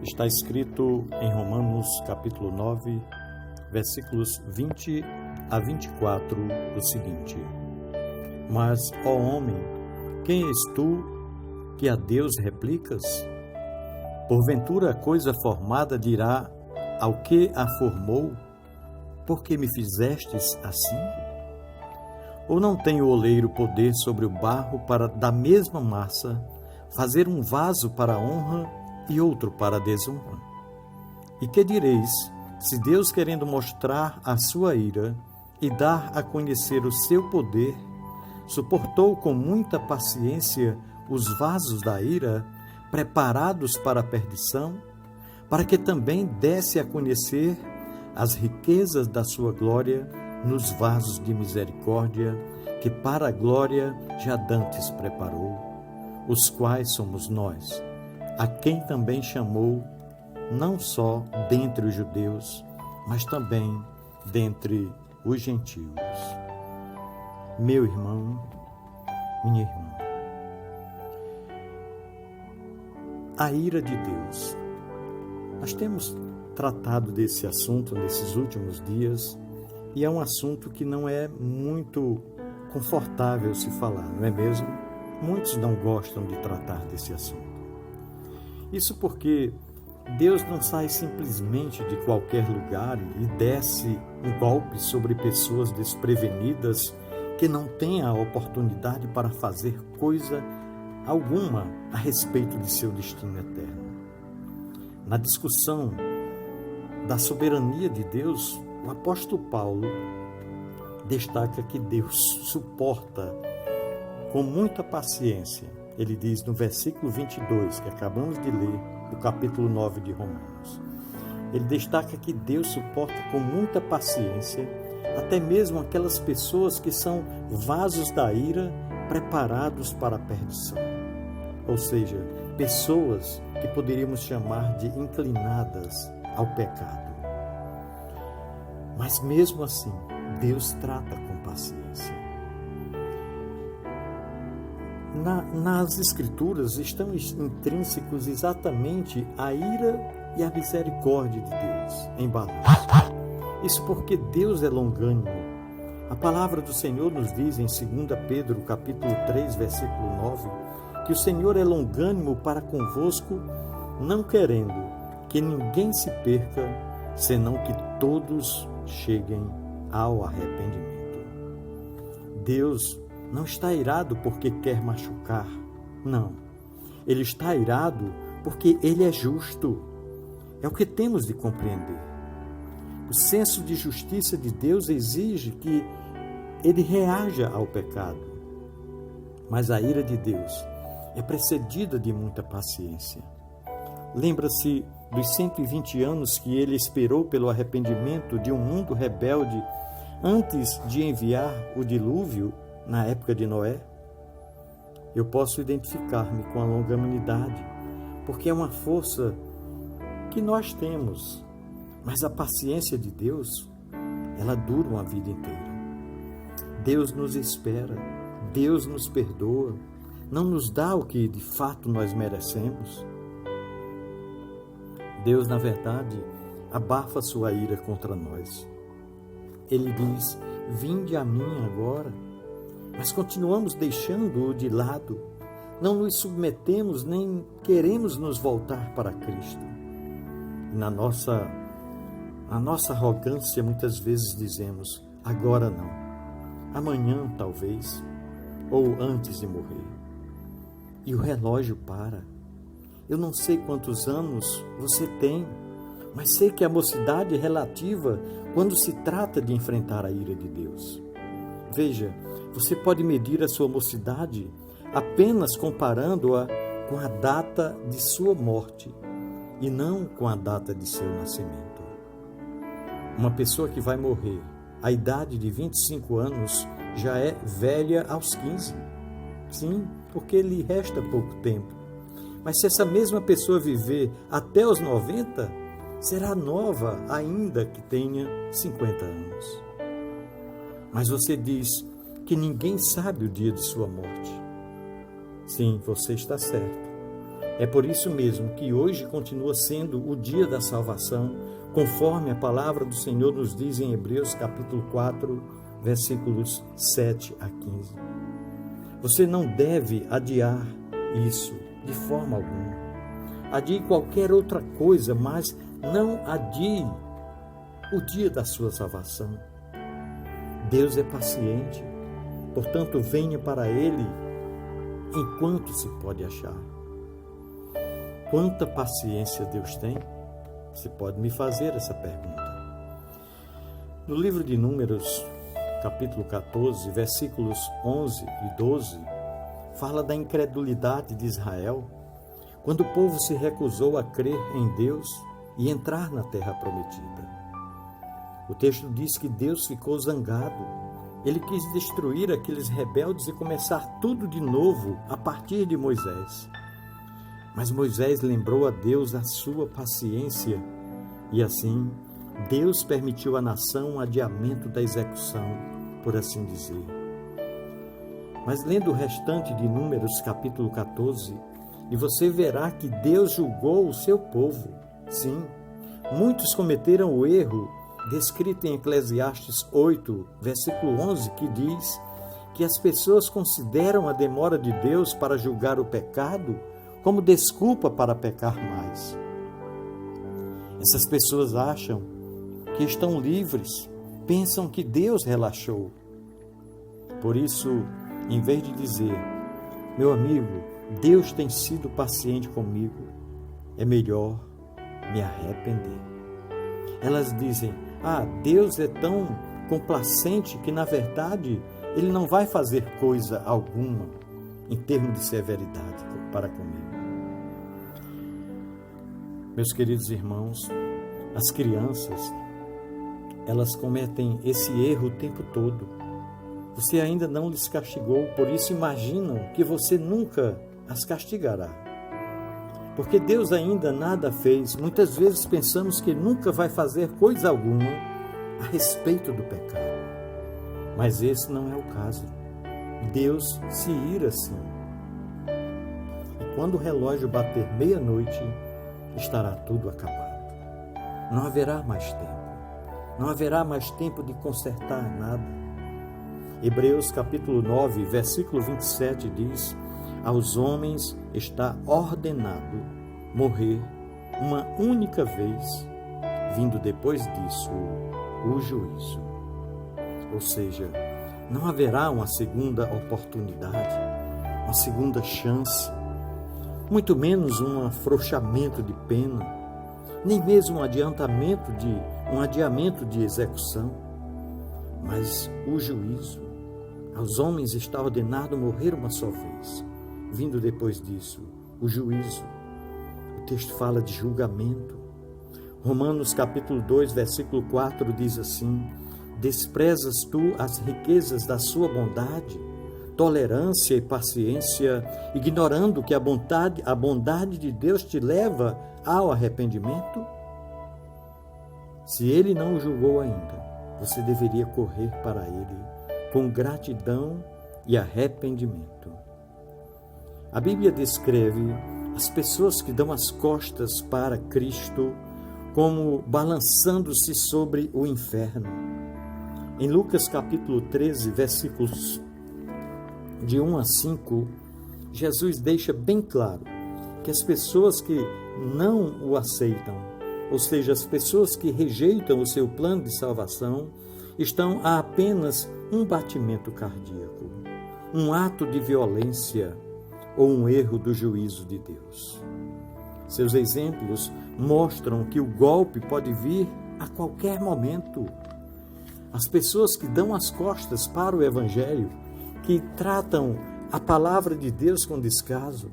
Está escrito em Romanos capítulo 9, versículos 20 a 24, o seguinte: Mas, ó homem, quem és tu que a Deus replicas? Porventura a coisa formada dirá ao que a formou: por que me fizestes assim? Ou não tem o oleiro poder sobre o barro para, da mesma massa, fazer um vaso para a honra e outro para a desonra? E que direis, se Deus, querendo mostrar a sua ira e dar a conhecer o seu poder, suportou com muita paciência os vasos da ira, preparados para a perdição, para que também desse a conhecer as riquezas da sua glória nos vasos de misericórdia, que para a glória já dantes preparou, os quais somos nós, a quem também chamou, não só dentre os judeus, mas também dentre os gentios. Meu irmão, minha irmã, a ira de Deus. Nós temos tratado desse assunto nesses últimos dias e é um assunto que não é muito confortável se falar, não é mesmo? Muitos não gostam de tratar desse assunto. Isso porque Deus não sai simplesmente de qualquer lugar e desce um golpe sobre pessoas desprevenidas que não têm a oportunidade para fazer coisa alguma a respeito de seu destino eterno. Na discussão da soberania de Deus, o apóstolo Paulo destaca que Deus suporta com muita paciência. Ele diz no versículo 22, que acabamos de ler, do capítulo 9 de Romanos. Ele destaca que Deus suporta com muita paciência até mesmo aquelas pessoas que são vasos da ira preparados para a perdição. Ou seja, pessoas que poderíamos chamar de inclinadas ao pecado. Mas mesmo assim, Deus trata com paciência. Nas Escrituras estão intrínsecos exatamente a ira e a misericórdia de Deus em balanço. Isso porque Deus é longânimo. A palavra do Senhor nos diz em 2 Pedro capítulo 3, versículo 9, que o Senhor é longânimo para convosco, não querendo que ninguém se perca, senão que todos cheguem ao arrependimento. Deus não está irado porque quer machucar, não. Ele está irado porque Ele é justo. É o que temos de compreender. O senso de justiça de Deus exige que Ele reaja ao pecado. Mas a ira de Deus é precedida de muita paciência. Lembra-se dos 120 anos que Ele esperou pelo arrependimento de um mundo rebelde antes de enviar o dilúvio na época de Noé? Eu posso identificar-me com a longanimidade, porque é uma força que nós temos, mas a paciência de Deus, ela dura uma vida inteira. Deus nos espera, Deus nos perdoa, não nos dá o que de fato nós merecemos. Deus, na verdade, abafa sua ira contra nós. Ele diz: vinde a mim agora. Mas continuamos deixando-o de lado, não nos submetemos nem queremos nos voltar para Cristo. Na nossa arrogância, muitas vezes dizemos: agora não, amanhã talvez, ou antes de morrer. E o relógio para. Eu não sei quantos anos você tem, mas sei que a mocidade é relativa quando se trata de enfrentar a ira de Deus. Veja, você pode medir a sua mocidade apenas comparando-a com a data de sua morte e não com a data de seu nascimento. Uma pessoa que vai morrer à idade de 25 anos já é velha aos 15. Sim, porque lhe resta pouco tempo. Mas se essa mesma pessoa viver até os 90, será nova ainda que tenha 50 anos. Mas você diz que ninguém sabe o dia de sua morte. Sim, você está certo. É por isso mesmo que hoje continua sendo o dia da salvação, conforme a palavra do Senhor nos diz em Hebreus capítulo 4, versículos 7 a 15. Você não deve adiar isso de forma alguma. Adie qualquer outra coisa, mas não adie o dia da sua salvação. Deus é paciente, portanto, venha para Ele enquanto se pode achar. Quanta paciência Deus tem? Você pode me fazer essa pergunta. No livro de Números, capítulo 14, versículos 11 e 12, fala da incredulidade de Israel, quando o povo se recusou a crer em Deus e entrar na terra prometida. O texto diz que Deus ficou zangado. Ele quis destruir aqueles rebeldes e começar tudo de novo a partir de Moisés. Mas Moisés lembrou a Deus a sua paciência e assim Deus permitiu à nação um adiamento da execução, por assim dizer. Mas lendo o restante de Números capítulo 14, e você verá que Deus julgou o seu povo. Sim, muitos cometeram o erro descrito em Eclesiastes 8, versículo 11, que diz que as pessoas consideram a demora de Deus para julgar o pecado como desculpa para pecar mais. Essas pessoas acham que estão livres, pensam que Deus relaxou. Por isso, em vez de dizer, meu amigo, Deus tem sido paciente comigo, é melhor me arrepender. Elas dizem, Deus é tão complacente que, na verdade, Ele não vai fazer coisa alguma em termos de severidade para comigo. Meus queridos irmãos, as crianças, elas cometem esse erro o tempo todo. Você ainda não lhes castigou, por isso imaginam que você nunca as castigará. Porque Deus ainda nada fez. Muitas vezes pensamos que nunca vai fazer coisa alguma a respeito do pecado. Mas esse não é o caso. Deus se ira sim. E quando o relógio bater meia-noite, estará tudo acabado. Não haverá mais tempo. Não haverá mais tempo de consertar nada. Hebreus capítulo 9, versículo 27 diz, aos homens está ordenado morrer uma única vez, vindo depois disso o juízo. Ou seja, não haverá uma segunda oportunidade, uma segunda chance, muito menos um afrouxamento de pena, nem mesmo um adiamento de execução, mas o juízo. Aos homens está ordenado morrer uma só vez, vindo depois disso o juízo. O texto fala de julgamento. Romanos capítulo 2, versículo 4 diz assim, desprezas tu as riquezas da sua bondade, tolerância e paciência, ignorando que a bondade de Deus te leva ao arrependimento? Se Ele não o julgou ainda, você deveria correr para Ele com gratidão e arrependimento. A Bíblia descreve as pessoas que dão as costas para Cristo como balançando-se sobre o inferno. Em Lucas capítulo 13, versículos de 1 a 5, Jesus deixa bem claro que as pessoas que não o aceitam, ou seja, as pessoas que rejeitam o seu plano de salvação, estão a apenas um batimento cardíaco, um ato de violência ou um erro do juízo de Deus. Seus exemplos mostram que o golpe pode vir a qualquer momento. As pessoas que dão as costas para o Evangelho, que tratam a palavra de Deus com descaso,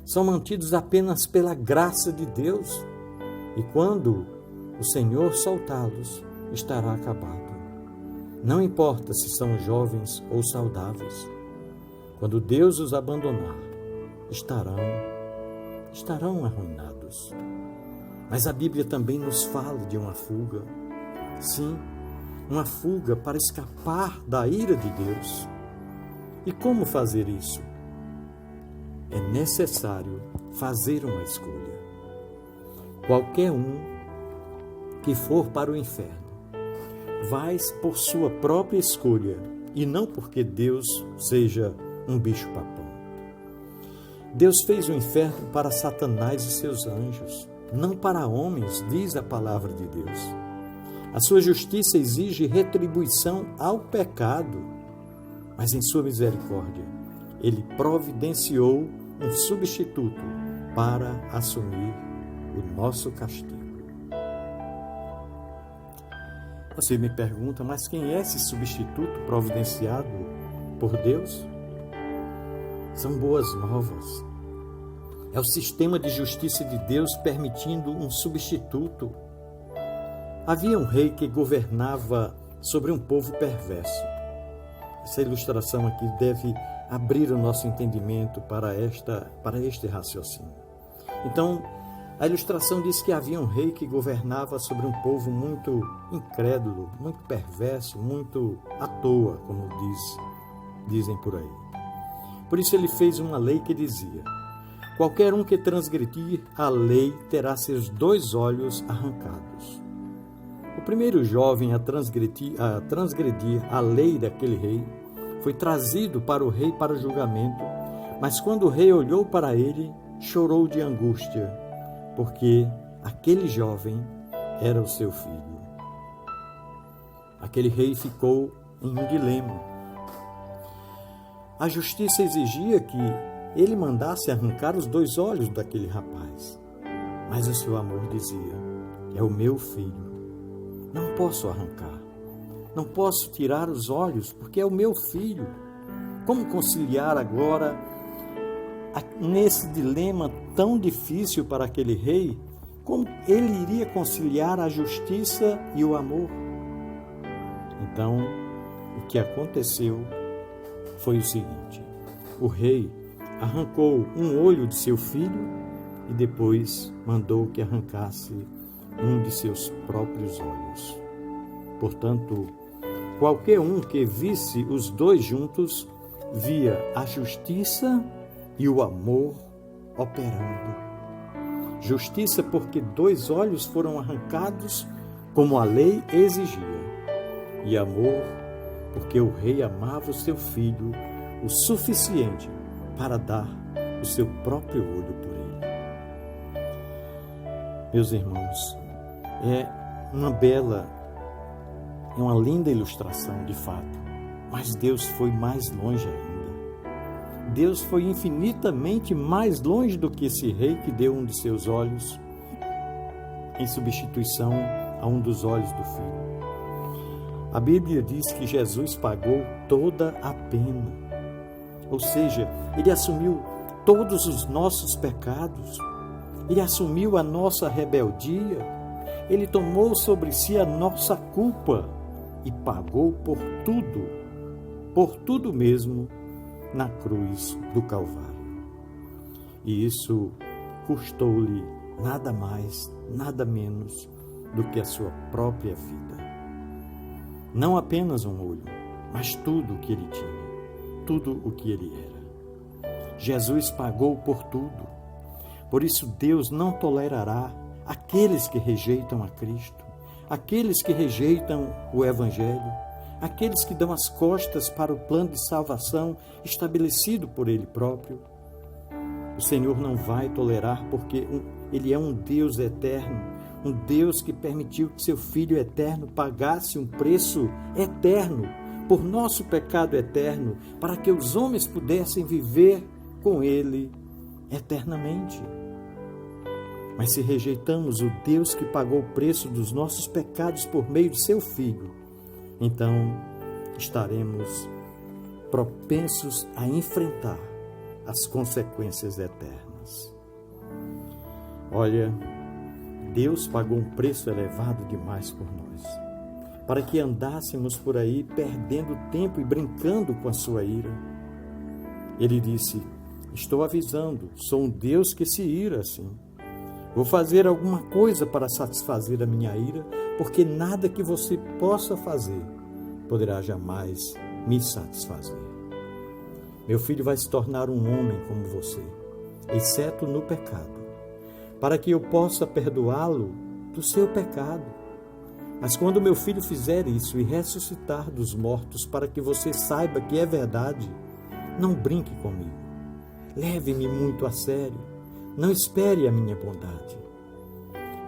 são mantidos apenas pela graça de Deus. E quando o Senhor soltá-los, estará acabado. Não importa se são jovens ou saudáveis. Quando Deus os abandonar, estarão arruinados. Mas a Bíblia também nos fala de uma fuga. Sim, uma fuga para escapar da ira de Deus. E como fazer isso? é necessário fazer uma escolha. Qualquer um que for para o inferno vai por sua própria escolha e não porque Deus seja um bicho-papão. Deus fez o inferno para Satanás e seus anjos, não para homens, diz a palavra de Deus. A sua justiça exige retribuição ao pecado, mas em sua misericórdia, Ele providenciou um substituto para assumir o nosso castigo. Você me pergunta, mas quem é esse substituto providenciado por Deus? São boas novas. É o sistema de justiça de Deus permitindo um substituto. Havia um rei que governava sobre um povo perverso. Essa ilustração aqui deve abrir o nosso entendimento para este raciocínio. Então, a ilustração diz que havia um rei que governava sobre um povo muito incrédulo, muito perverso, muito à toa, como dizem por aí. Por isso ele fez uma lei que dizia: qualquer um que transgredir a lei terá seus 2 olhos arrancados. O primeiro jovem a transgredir a lei daquele rei foi trazido para o rei para julgamento, mas quando o rei olhou para ele, chorou de angústia, porque aquele jovem era o seu filho. Aquele rei ficou em um dilema. A justiça exigia que ele mandasse arrancar os 2 olhos daquele rapaz, mas o seu amor dizia: é o meu filho, não posso arrancar, não posso tirar os olhos, porque é o meu filho. Como conciliar agora nesse dilema tão difícil para aquele rei? Como ele iria conciliar a justiça e o amor? Então, o que aconteceu foi o seguinte: o rei arrancou um olho de seu filho e depois mandou que arrancasse um de seus próprios olhos. Portanto, qualquer um que visse os 2 juntos, via a justiça e o amor operando. Justiça porque 2 olhos foram arrancados, como a lei exigia. E amor porque o rei amava o seu filho o suficiente para dar o seu próprio olho por ele. Meus irmãos, é uma linda ilustração de fato, mas Deus foi mais longe ainda. Deus foi infinitamente mais longe do que esse rei que deu um de seus olhos em substituição a um dos olhos do filho. A Bíblia diz que Jesus pagou toda a pena, ou seja, Ele assumiu todos os nossos pecados, Ele assumiu a nossa rebeldia, Ele tomou sobre si a nossa culpa e pagou por tudo mesmo, na cruz do Calvário. E isso custou-lhe nada mais, nada menos do que a sua própria vida. Não apenas um olho, mas tudo o que ele tinha, tudo o que ele era. Jesus pagou por tudo. Por isso Deus não tolerará aqueles que rejeitam a Cristo, aqueles que rejeitam o Evangelho, aqueles que dão as costas para o plano de salvação estabelecido por Ele próprio. O Senhor não vai tolerar, porque Ele é um Deus eterno, um Deus que permitiu que seu Filho eterno pagasse um preço eterno por nosso pecado eterno, para que os homens pudessem viver com Ele eternamente. Mas se rejeitamos o Deus que pagou o preço dos nossos pecados por meio de seu Filho, então estaremos propensos a enfrentar as consequências eternas. Olha, Deus pagou um preço elevado demais por nós, para que andássemos por aí perdendo tempo e brincando com a sua ira. Ele disse: estou avisando, sou um Deus que se ira assim. Vou fazer alguma coisa para satisfazer a minha ira, porque nada que você possa fazer poderá jamais me satisfazer. Meu filho vai se tornar um homem como você, exceto no pecado, para que eu possa perdoá-lo do seu pecado. Mas quando meu filho fizer isso e ressuscitar dos mortos, para que você saiba que é verdade, não brinque comigo. Leve-me muito a sério. Não espere a minha bondade.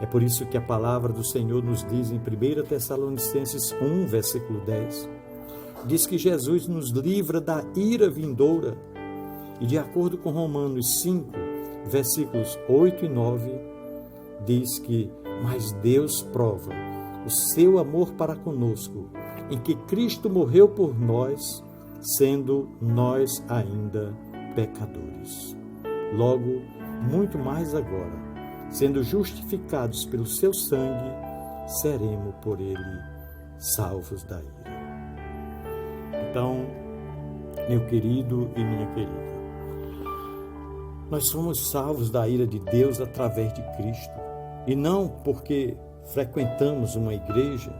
É por isso que a palavra do Senhor nos diz em 1 Tessalonicenses 1, versículo 10, diz que Jesus nos livra da ira vindoura. E de acordo com Romanos 5, versículos 8 e 9, diz que, mas Deus prova o seu amor para conosco, em que Cristo morreu por nós, sendo nós ainda pecadores. Logo, muito mais agora, sendo justificados pelo seu sangue, seremos por ele salvos da ira. Então, meu querido e minha querida, nós somos salvos da ira de Deus através de Cristo, e não porque frequentamos uma igreja,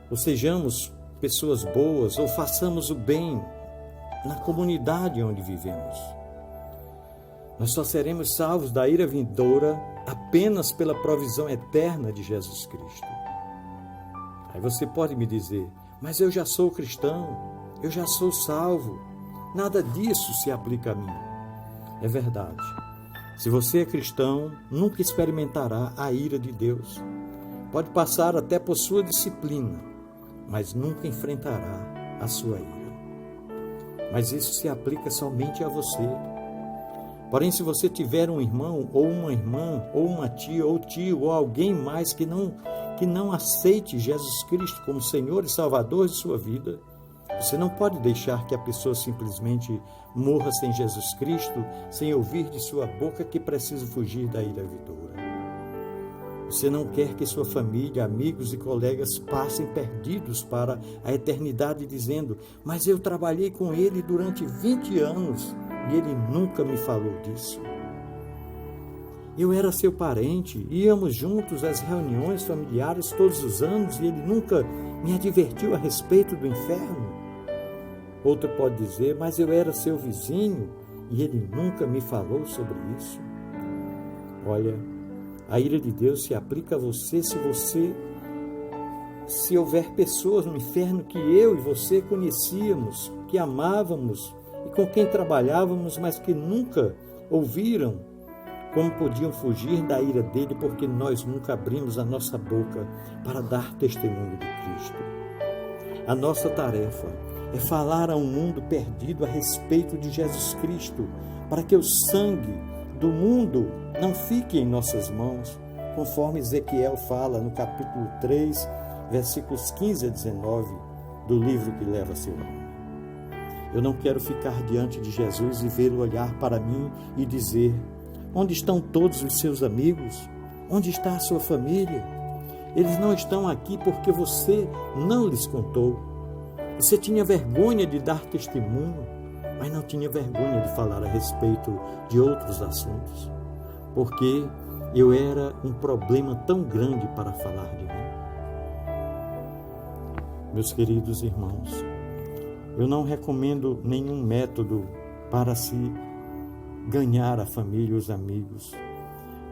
ou sejamos pessoas boas, ou façamos o bem na comunidade onde vivemos. Nós só seremos salvos da ira vindoura apenas pela provisão eterna de Jesus Cristo. Aí você pode me dizer, mas eu já sou cristão, eu já sou salvo, nada disso se aplica a mim. É verdade. Se você é cristão, nunca experimentará a ira de Deus. Pode passar até por sua disciplina, mas nunca enfrentará a sua ira. Mas isso se aplica somente a você. Porém, se você tiver um irmão, ou uma irmã, ou uma tia, ou tio, ou alguém mais que não aceite Jesus Cristo como Senhor e Salvador de sua vida, você não pode deixar que a pessoa simplesmente morra sem Jesus Cristo, sem ouvir de sua boca que precisa fugir da ira vindoura. Você não quer que sua família, amigos e colegas passem perdidos para a eternidade dizendo, mas eu trabalhei com ele durante 20 anos e ele nunca me falou disso. Eu era seu parente, íamos juntos às reuniões familiares todos os anos e ele nunca me advertiu a respeito do inferno. Outro pode dizer, mas eu era seu vizinho e ele nunca me falou sobre isso. Olha, a ira de Deus se aplica a você se houver pessoas no inferno que eu e você conhecíamos, que amávamos e com quem trabalhávamos, mas que nunca ouviram como podiam fugir da ira dele, porque nós nunca abrimos a nossa boca para dar testemunho de Cristo. A nossa tarefa é falar a um mundo perdido a respeito de Jesus Cristo, para que o sangue do mundo não fique em nossas mãos, conforme Ezequiel fala no capítulo 3, versículos 15 a 19 do livro que leva seu nome. Eu não quero ficar diante de Jesus e vê-lo olhar para mim e dizer, onde estão todos os seus amigos? Onde está a sua família? Eles não estão aqui porque você não lhes contou. Você tinha vergonha de dar testemunho, mas não tinha vergonha de falar a respeito de outros assuntos, porque eu era um problema tão grande para falar de mim. Meus queridos irmãos, eu não recomendo nenhum método para se ganhar a família e os amigos,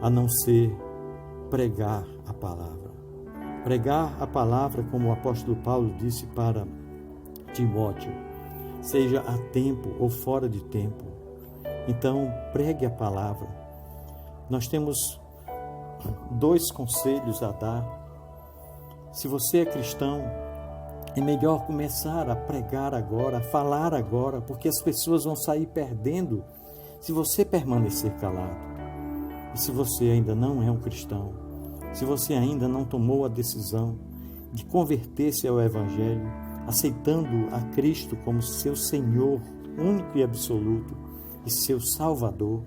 a não ser pregar a palavra. Pregar a palavra, como o apóstolo Paulo disse para Timóteo, seja a tempo ou fora de tempo. Então, pregue a palavra. Nós temos 2 conselhos a dar. Se você é cristão, é melhor começar a pregar agora, a falar agora, porque as pessoas vão sair perdendo se você permanecer calado. E se você ainda não é um cristão, se você ainda não tomou a decisão de converter-se ao Evangelho, aceitando a Cristo como seu Senhor único e absoluto e seu Salvador,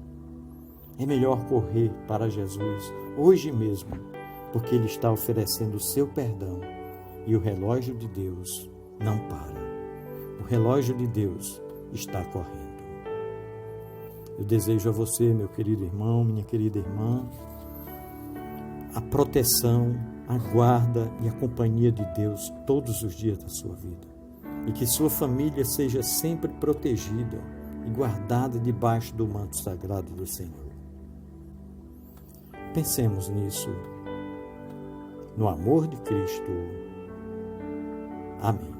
é melhor correr para Jesus hoje mesmo, porque Ele está oferecendo o seu perdão e o relógio de Deus não para. O relógio de Deus está correndo. Eu desejo a você, meu querido irmão, minha querida irmã, a proteção, a guarda e a companhia de Deus todos os dias da sua vida. E que sua família seja sempre protegida e guardada debaixo do manto sagrado do Senhor. Pensemos nisso, no amor de Cristo. Amém.